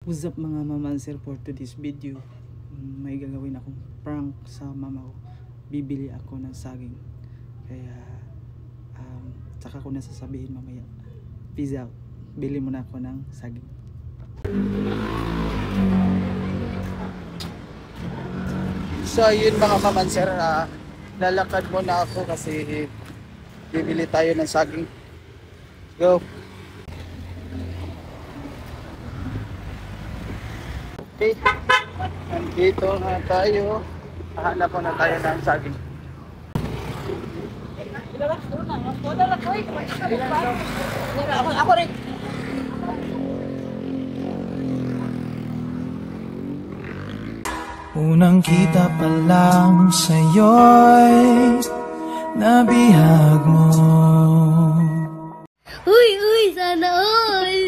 What's up mga mamanser, for today's video may gagawin akong prank sa mama ko. Bibili ako ng saging, kaya saka ko na sasabihin mamaya. Peace out. Bili muna ako ng saging. So yun mga mamanser, lalakad muna ako kasi bibili tayo ng saging. Go. Okay, nandito na tayo. Hahanap na tayo ng saging. Ako rin. Unang kita pa lang sa'yo'y nabihag mo. Uy, sana all.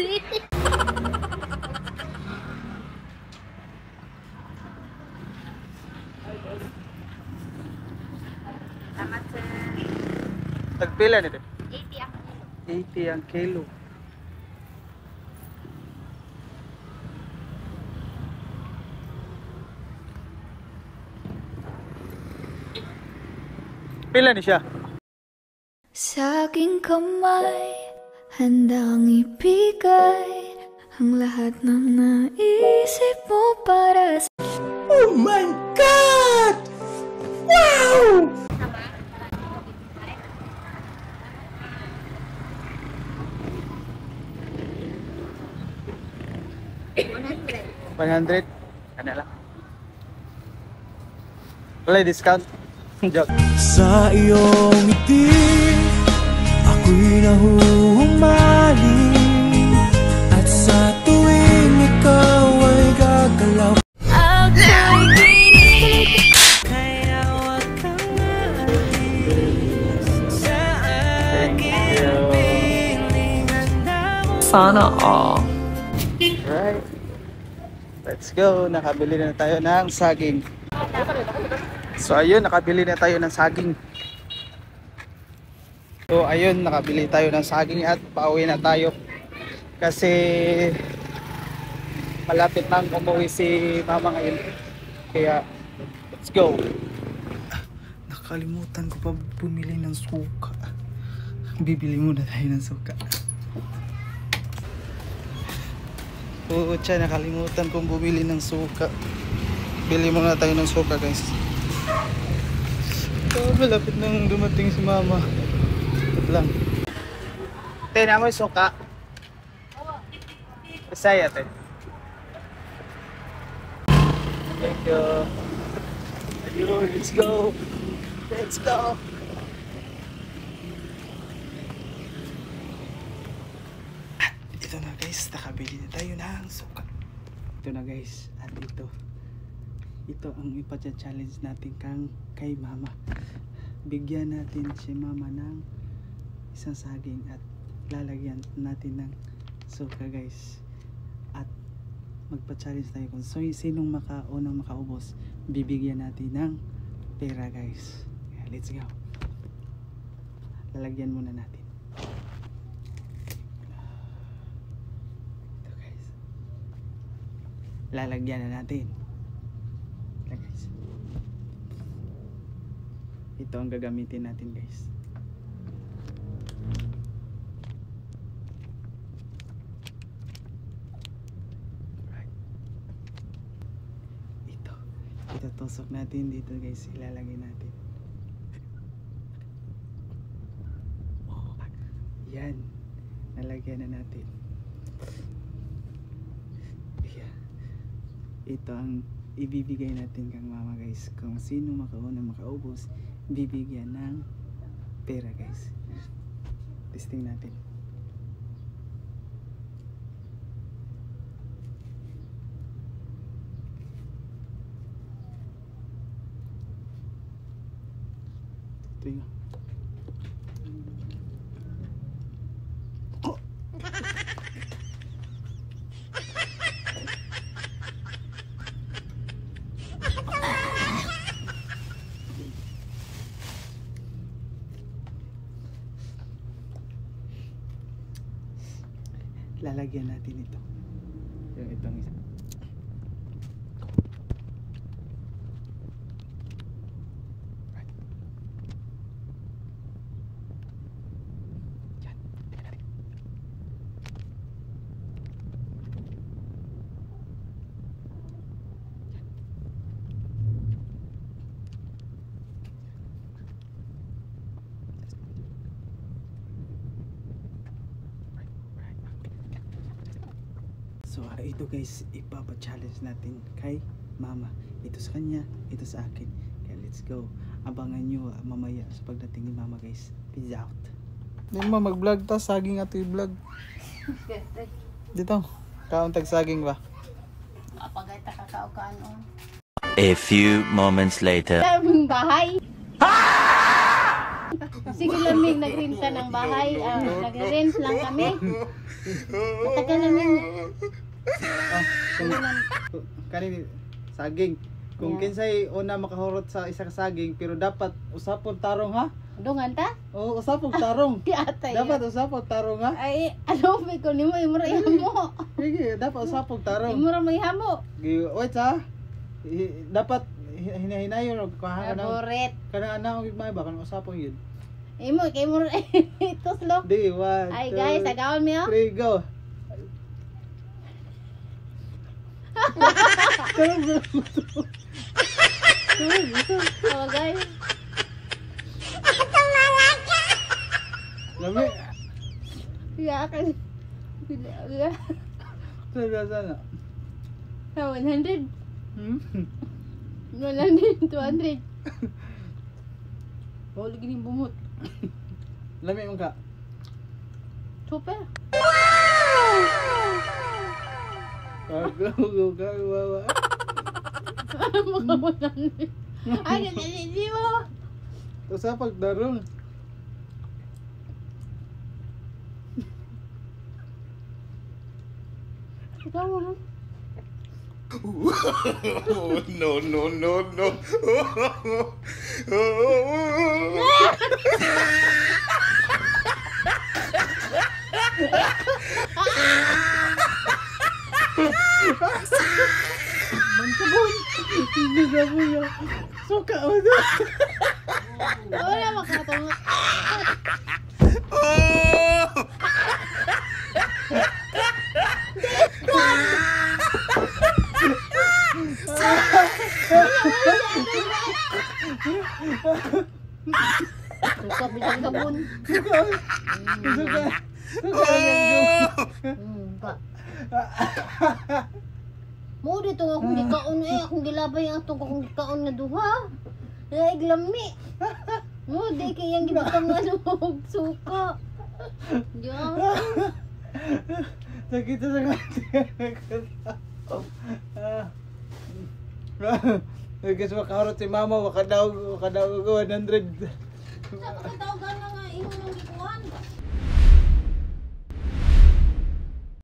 Tagpila nito? 80 ang kilo. 80 ang kilo. Pila ni siya? Sa aking kamay, handang ibigay ang lahat ng naisip mo para sa... Oh my God! Wow! $100. Ano lang? Wala discount. Joke. Sa iyong ngiti, ako'y nahuhumaling, at sa tuwing ikaw ay gagalaw, ako'y kinikilig. Kaya huwag kang maalis sa aking piling. Sana all. Right. Let's go. Nakabili na tayo ng saging. So ayun, nakabili na tayo ng saging. So ayun, nakabili tayo ng saging at pauwi na tayo. Kasi malapit nang umuwi si mama ngayon. Kaya let's go. Nakalimutan ko pa bumili ng suka. Bibili muna tayo ng suka. Oo, nakalimutan kong bumili ng suka. Bili muna tayo ng suka, guys. So, malapit nang dumating si mama. Wait lang. Tingnan mo yung suka. Masaya, te. Thank you. Ayun, let's go. Let's go. Ito na guys, nakabili na tayo ng suka. Ito na guys, at ito ang ipa-challenge natin kay mama. Bigyan natin si mama ng isang saging at lalagyan natin ng suka guys. At magpa-challenge tayo kung sinong unang makaubos, bibigyan natin ng pera guys. Yeah, let's go. Lalagyan muna natin. Ito guys. Lalagyan na natin. Guys. Ito ang gagamitin natin guys. Right. Ito tusok natin dito guys, ilalagay natin. Oh, yan, nalagyan na natin. Yeah. Ito ang ibibigay natin kang mama guys. Kung sino makaubos, bibigyan ng pera guys. Testing natin. Tingnan. lalagyan natin ito, yung itong isa. ito guys, ipapa-challenge natin kay mama. Ito sa kanya, ito sa akin. Kaya let's go. Abangan nyo mamaya sa pagdating ni mama guys. Peace out. Hindi mo mag-vlog ta, saging ato i-vlog. Dito, kauntag saging ba? Apagay ta kakao-kaan o. A few moments later. Daming bahay. Sige lamig, nag-renta ng bahay. Nag-rent lang kami. Matagal namin. Kanini, saging. Kung kinsay una makahurot sa isa ka saging, pero dapat usapon tarong ha? Dungan ta? Oo, usapon tarong. Di atay. Dapat usapon tarong ha? Ay, ano ba ko nimo imura ihamo. Sige, dapat usapon tarong. Imura mo ihamo. Wait ha? Dapat hinahinayon og Favorite. kanang anak og may ba kanang usapon yun. Imo kay mo ito slow. Di, 1, Ay guys, agaon mi oh. 3, go. Oh guys. Lami. Ya kan. Ya. Sana. 100. Hmm? 100, 200. Bawal gini bumot. Lami mo ka. Super. Go, wawa. Mga 100. Ay, hindi mo. Usapag darong. Ikaw mo. No, no, no, no. Hindi na mo yan. Suka mo doon. Wala makatunga. Suka bisang gabon. Suka. Pa. Mo dito nga akong gikaon akong gilabay ang atong akong gikaon nga duha. Ay glami. Mo di kay ang gibutang nga og suka. Diyan. Sakit sa guys, makaharot si mama, wakadaw ko 100. Sa pagkatawag nga imong gikuan.